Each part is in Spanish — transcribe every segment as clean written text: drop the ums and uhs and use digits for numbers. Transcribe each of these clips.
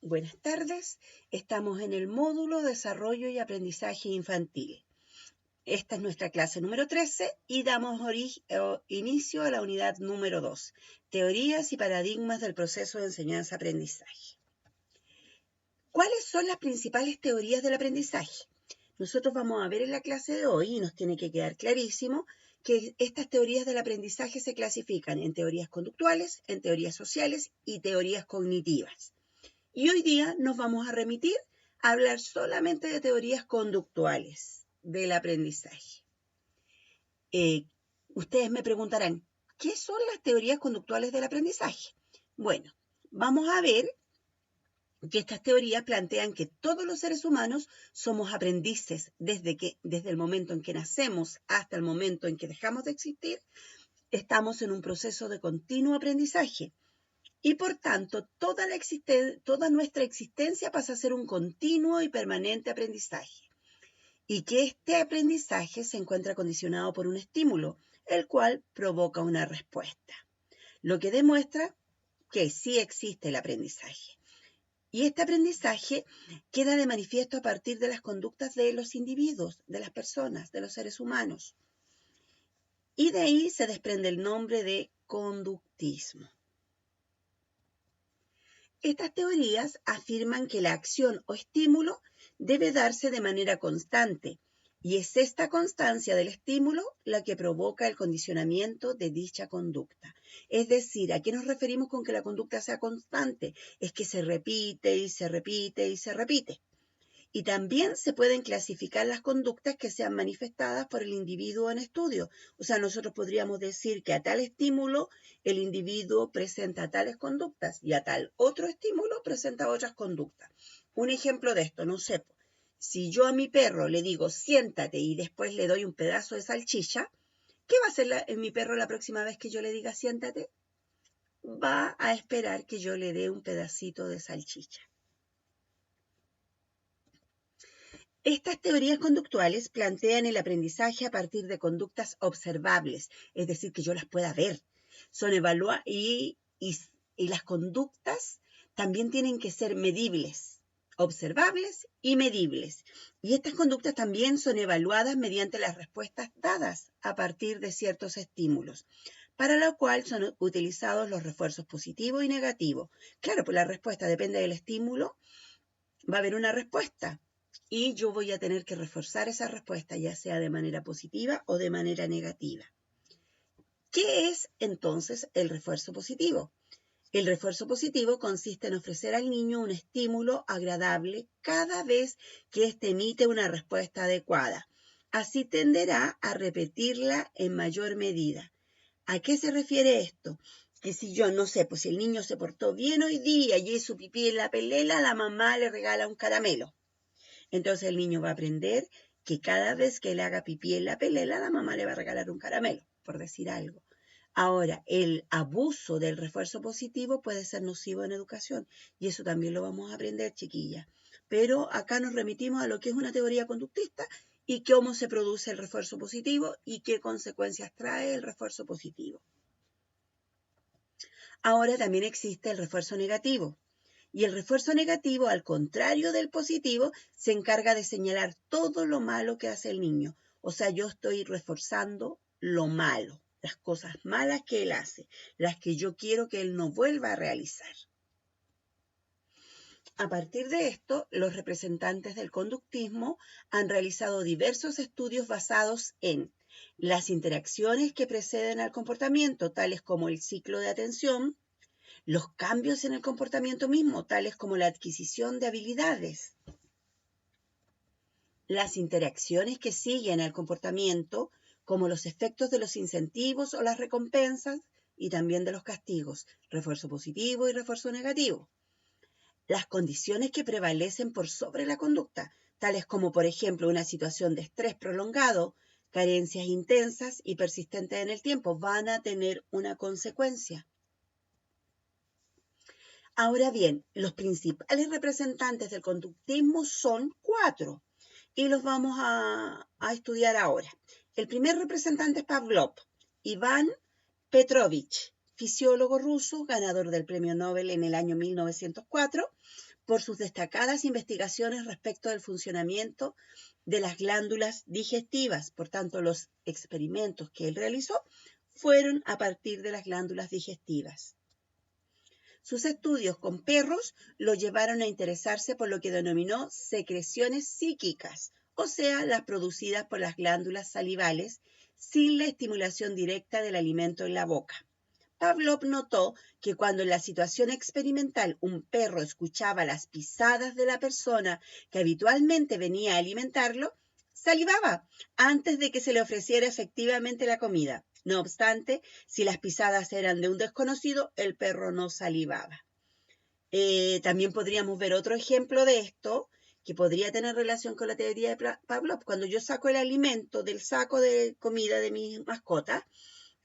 Buenas tardes, estamos en el módulo Desarrollo y Aprendizaje Infantil. Esta es nuestra clase número 13 y damos inicio a la unidad número 2, Teorías y paradigmas del proceso de enseñanza-aprendizaje. ¿Cuáles son las principales teorías del aprendizaje? Nosotros vamos a ver en la clase de hoy, y nos tiene que quedar clarísimo, que estas teorías del aprendizaje se clasifican en teorías conductuales, en teorías sociales y teorías cognitivas. Y hoy día nos vamos a remitir a hablar solamente de teorías conductuales del aprendizaje. Ustedes me preguntarán, ¿qué son las teorías conductuales del aprendizaje? Bueno, vamos a ver que estas teorías plantean que todos los seres humanos somos aprendices desde el momento en que nacemos hasta el momento en que dejamos de existir, estamos en un proceso de continuo aprendizaje. Y por tanto, toda nuestra existencia pasa a ser un continuo y permanente aprendizaje. Y que este aprendizaje se encuentra condicionado por un estímulo, el cual provoca una respuesta. Lo que demuestra que sí existe el aprendizaje. Y este aprendizaje queda de manifiesto a partir de las conductas de los individuos, de las personas, de los seres humanos. Y de ahí se desprende el nombre de conductismo. Estas teorías afirman que la acción o estímulo debe darse de manera constante, y es esta constancia del estímulo la que provoca el condicionamiento de dicha conducta. Es decir, ¿a qué nos referimos con que la conducta sea constante? Es que se repite y se repite y se repite. Y también se pueden clasificar las conductas que sean manifestadas por el individuo en estudio. O sea, nosotros podríamos decir que a tal estímulo el individuo presenta tales conductas y a tal otro estímulo presenta otras conductas. Un ejemplo de esto, no sé, si yo a mi perro le digo siéntate y después le doy un pedazo de salchicha, ¿qué va a hacer mi perro la próxima vez que yo le diga siéntate? Va a esperar que yo le dé un pedacito de salchicha. Estas teorías conductuales plantean el aprendizaje a partir de conductas observables, es decir, que yo las pueda ver. Son y las conductas también tienen que ser medibles, observables y medibles. Y estas conductas también son evaluadas mediante las respuestas dadas a partir de ciertos estímulos, para lo cual son utilizados los refuerzos positivos y negativos. Claro, pues la respuesta depende del estímulo, va a haber una respuesta. Y yo voy a tener que reforzar esa respuesta, ya sea de manera positiva o de manera negativa. ¿Qué es entonces el refuerzo positivo? El refuerzo positivo consiste en ofrecer al niño un estímulo agradable cada vez que éste emite una respuesta adecuada. Así tenderá a repetirla en mayor medida. ¿A qué se refiere esto? Que si yo, no sé, pues si el niño se portó bien hoy día y hizo pipí en la pelela, la mamá le regala un caramelo. Entonces el niño va a aprender que cada vez que él haga pipí en la pelela, la mamá le va a regalar un caramelo, por decir algo. Ahora, el abuso del refuerzo positivo puede ser nocivo en educación, y eso también lo vamos a aprender, chiquillas. Pero acá nos remitimos a lo que es una teoría conductista y cómo se produce el refuerzo positivo y qué consecuencias trae el refuerzo positivo. Ahora también existe el refuerzo negativo. Y el refuerzo negativo, al contrario del positivo, se encarga de señalar todo lo malo que hace el niño. O sea, yo estoy reforzando lo malo, las cosas malas que él hace, las que yo quiero que él no vuelva a realizar. A partir de esto, los representantes del conductismo han realizado diversos estudios basados en las interacciones que preceden al comportamiento, tales como el ciclo de atención, los cambios en el comportamiento mismo, tales como la adquisición de habilidades, las interacciones que siguen al comportamiento, como los efectos de los incentivos o las recompensas, y también de los castigos, refuerzo positivo y refuerzo negativo, las condiciones que prevalecen por sobre la conducta, tales como, por ejemplo, una situación de estrés prolongado, carencias intensas y persistentes en el tiempo, van a tener una consecuencia. Ahora bien, los principales representantes del conductismo son 4 y los vamos a estudiar ahora. El primer representante es Pavlov, Iván Petrovich, fisiólogo ruso, ganador del premio Nobel en el año 1904 por sus destacadas investigaciones respecto del funcionamiento de las glándulas digestivas. Por tanto, los experimentos que él realizó fueron a partir de las glándulas digestivas. Sus estudios con perros lo llevaron a interesarse por lo que denominó secreciones psíquicas, o sea, las producidas por las glándulas salivales sin la estimulación directa del alimento en la boca. Pavlov notó que cuando en la situación experimental un perro escuchaba las pisadas de la persona que habitualmente venía a alimentarlo, salivaba antes de que se le ofreciera efectivamente la comida. No obstante, si las pisadas eran de un desconocido, el perro no salivaba. También podríamos ver otro ejemplo de esto, que podría tener relación con la teoría de Pavlov. Cuando yo saco el alimento del saco de comida de mi mascota,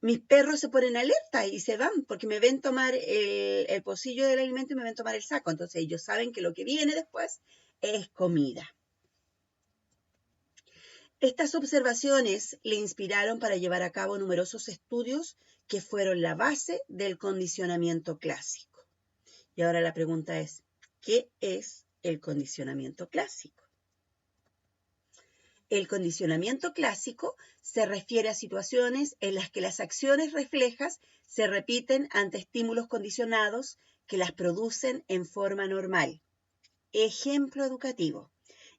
mis perros se ponen alerta y se van porque me ven tomar el pocillo del alimento y me ven tomar el saco. Entonces ellos saben que lo que viene después es comida. Estas observaciones le inspiraron para llevar a cabo numerosos estudios que fueron la base del condicionamiento clásico. Y ahora la pregunta es, ¿qué es el condicionamiento clásico? El condicionamiento clásico se refiere a situaciones en las que las acciones reflejas se repiten ante estímulos condicionados que las producen en forma normal. Ejemplo educativo.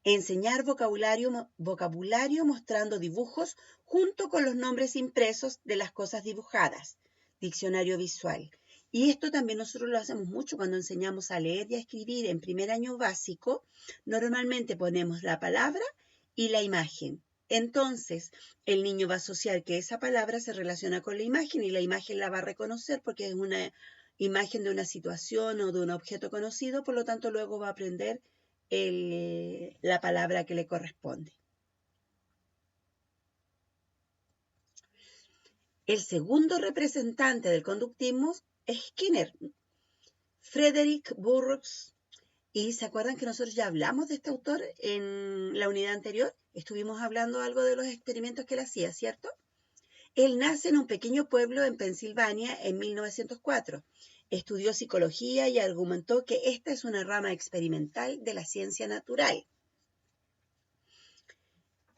Enseñar vocabulario mostrando dibujos junto con los nombres impresos de las cosas dibujadas. Diccionario visual. Y esto también nosotros lo hacemos mucho cuando enseñamos a leer y a escribir en primer año básico. Normalmente ponemos la palabra y la imagen. Entonces, el niño va a asociar que esa palabra se relaciona con la imagen y la imagen la va a reconocer porque es una imagen de una situación o de un objeto conocido, por lo tanto luego va a aprender la palabra que le corresponde. El segundo representante del conductismo es Skinner, Frederick Burroughs. Y se acuerdan que nosotros ya hablamos de este autor en la unidad anterior. Estuvimos hablando algo de los experimentos que él hacía, ¿cierto? Él nace en un pequeño pueblo en Pensilvania en 1904. Estudió psicología y argumentó que esta es una rama experimental de la ciencia natural,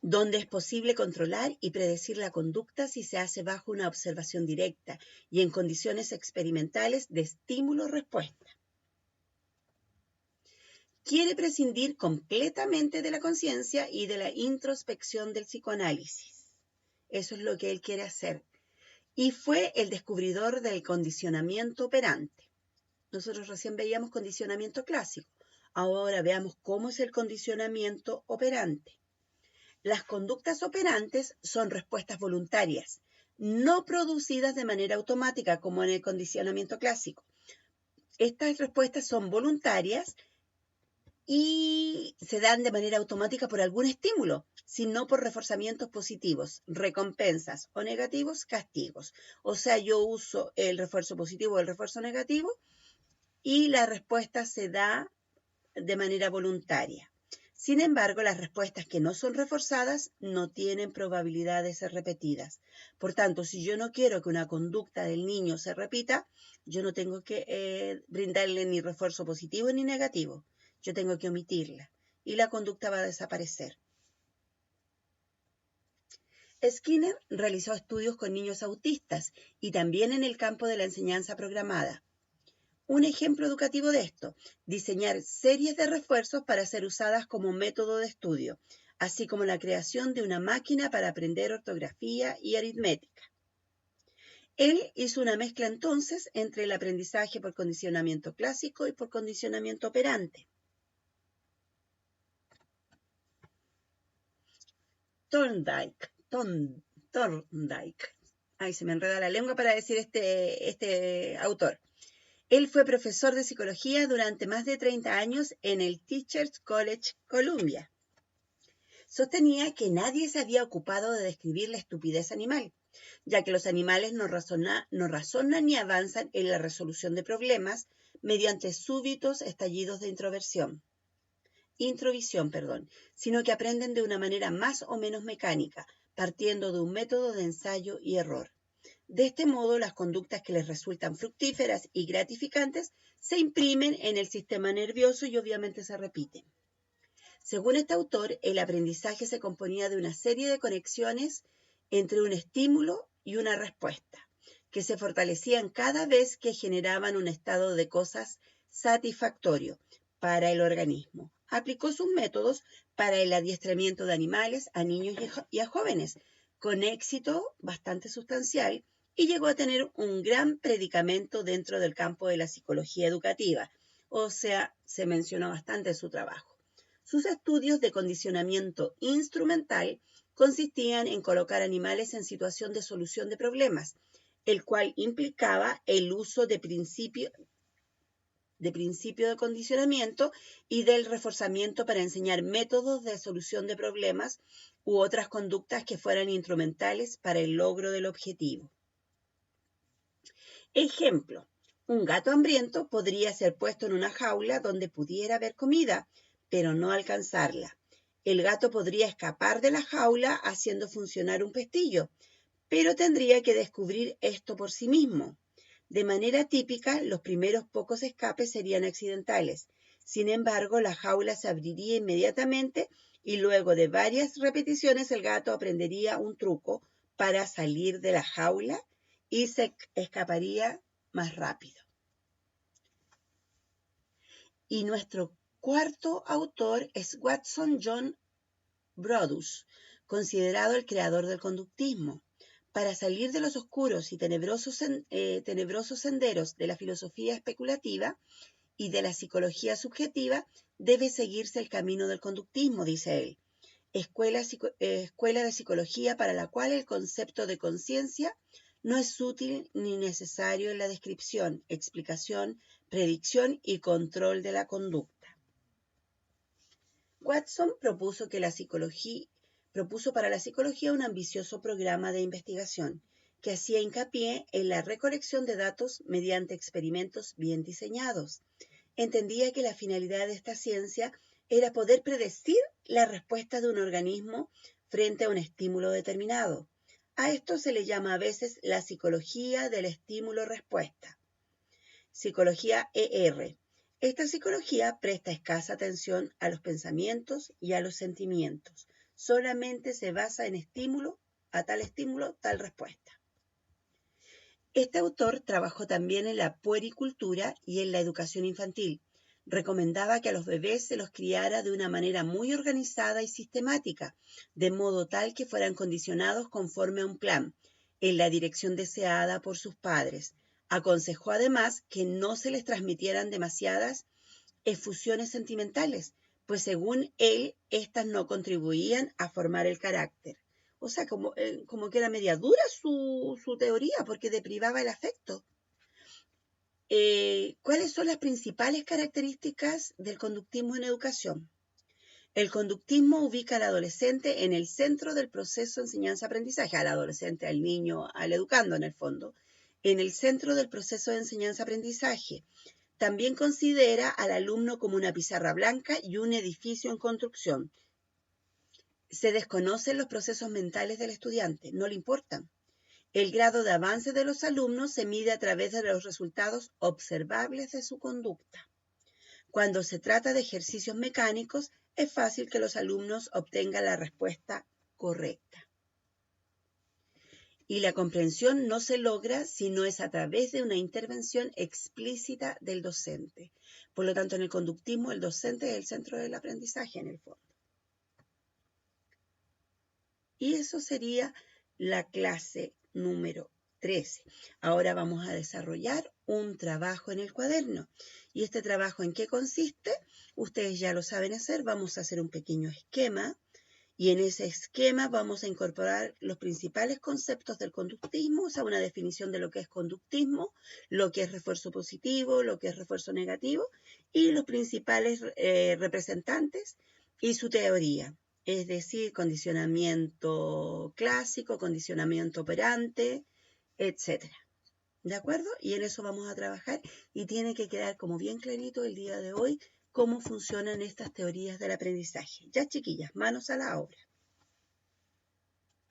donde es posible controlar y predecir la conducta si se hace bajo una observación directa y en condiciones experimentales de estímulo-respuesta. Quiere prescindir completamente de la conciencia y de la introspección del psicoanálisis. Eso es lo que él quiere hacer. Y fue el descubridor del condicionamiento operante. Nosotros recién veíamos condicionamiento clásico. Ahora veamos cómo es el condicionamiento operante. Las conductas operantes son respuestas voluntarias, no producidas de manera automática como en el condicionamiento clásico. Estas respuestas son voluntarias y se dan de manera automática por algún estímulo, sino por reforzamientos positivos, recompensas o negativos, castigos. O sea, yo uso el refuerzo positivo o el refuerzo negativo y la respuesta se da de manera voluntaria. Sin embargo, las respuestas que no son reforzadas no tienen probabilidad de ser repetidas. Por tanto, si yo no quiero que una conducta del niño se repita, yo no tengo que brindarle ni refuerzo positivo ni negativo. Yo tengo que omitirla y la conducta va a desaparecer. Skinner realizó estudios con niños autistas y también en el campo de la enseñanza programada. Un ejemplo educativo de esto, diseñar series de refuerzos para ser usadas como método de estudio, así como la creación de una máquina para aprender ortografía y aritmética. Él hizo una mezcla entonces entre el aprendizaje por condicionamiento clásico y por condicionamiento operante. Thorndike. Ay, se me enreda la lengua para decir este autor. Él fue profesor de psicología durante más de 30 años en el Teachers College, Columbia. Sostenía que nadie se había ocupado de describir la estupidez animal, ya que los animales no razonan ni avanzan en la resolución de problemas mediante súbitos estallidos de introvisión, sino que aprenden de una manera más o menos mecánica, partiendo de un método de ensayo y error. De este modo, las conductas que les resultan fructíferas y gratificantes se imprimen en el sistema nervioso y obviamente se repiten. Según este autor, el aprendizaje se componía de una serie de conexiones entre un estímulo y una respuesta, que se fortalecían cada vez que generaban un estado de cosas satisfactorio para el organismo. Aplicó sus métodos para el adiestramiento de animales a niños y a jóvenes, con éxito bastante sustancial, y llegó a tener un gran predicamento dentro del campo de la psicología educativa. O sea, se mencionó bastante su trabajo. Sus estudios de condicionamiento instrumental consistían en colocar animales en situación de solución de problemas, el cual implicaba el uso de principio de condicionamiento y del reforzamiento para enseñar métodos de solución de problemas u otras conductas que fueran instrumentales para el logro del objetivo. Ejemplo, un gato hambriento podría ser puesto en una jaula donde pudiera haber comida, pero no alcanzarla. El gato podría escapar de la jaula haciendo funcionar un pestillo, pero tendría que descubrir esto por sí mismo. De manera típica, los primeros pocos escapes serían accidentales. Sin embargo, la jaula se abriría inmediatamente y luego de varias repeticiones el gato aprendería un truco para salir de la jaula y se escaparía más rápido. Y nuestro cuarto autor es Watson John Brodus, considerado el creador del conductismo. Para salir de los oscuros y tenebrosos senderos de la filosofía especulativa y de la psicología subjetiva, debe seguirse el camino del conductismo, dice él. Escuela de psicología para la cual el concepto de conciencia no es útil ni necesario en la descripción, explicación, predicción y control de la conducta. Watson propuso para la psicología un ambicioso programa de investigación que hacía hincapié en la recolección de datos mediante experimentos bien diseñados. Entendía que la finalidad de esta ciencia era poder predecir la respuesta de un organismo frente a un estímulo determinado. A esto se le llama a veces la psicología del estímulo-respuesta. Psicología ER. Esta psicología presta escasa atención a los pensamientos y a los sentimientos. Solamente se basa en estímulo, tal respuesta. Este autor trabajó también en la puericultura y en la educación infantil. Recomendaba que a los bebés se los criara de una manera muy organizada y sistemática, de modo tal que fueran condicionados conforme a un plan, en la dirección deseada por sus padres. Aconsejó además que no se les transmitieran demasiadas efusiones sentimentales, pues según él, estas no contribuían a formar el carácter. O sea, como que era media dura su teoría, porque deprivaba el afecto. ¿Cuáles son las principales características del conductismo en educación? El conductismo ubica al adolescente en el centro del proceso de enseñanza-aprendizaje, al adolescente, al niño, al educando en el fondo, en el centro del proceso de enseñanza-aprendizaje. También considera al alumno como una pizarra blanca y un edificio en construcción. Se desconocen los procesos mentales del estudiante, no le importan. El grado de avance de los alumnos se mide a través de los resultados observables de su conducta. Cuando se trata de ejercicios mecánicos, es fácil que los alumnos obtengan la respuesta correcta. Y la comprensión no se logra si no es a través de una intervención explícita del docente. Por lo tanto, en el conductismo, el docente es el centro del aprendizaje en el fondo. Y eso sería la clase número 13. Ahora vamos a desarrollar un trabajo en el cuaderno. ¿Y este trabajo en qué consiste? Ustedes ya lo saben hacer. Vamos a hacer un pequeño esquema. Y en ese esquema vamos a incorporar los principales conceptos del conductismo, o sea, una definición de lo que es conductismo, lo que es refuerzo positivo, lo que es refuerzo negativo, y los principales representantes y su teoría. Es decir, condicionamiento clásico, condicionamiento operante, etc. ¿De acuerdo? Y en eso vamos a trabajar y tiene que quedar como bien clarito el día de hoy cómo funcionan estas teorías del aprendizaje. Ya, chiquillas, manos a la obra.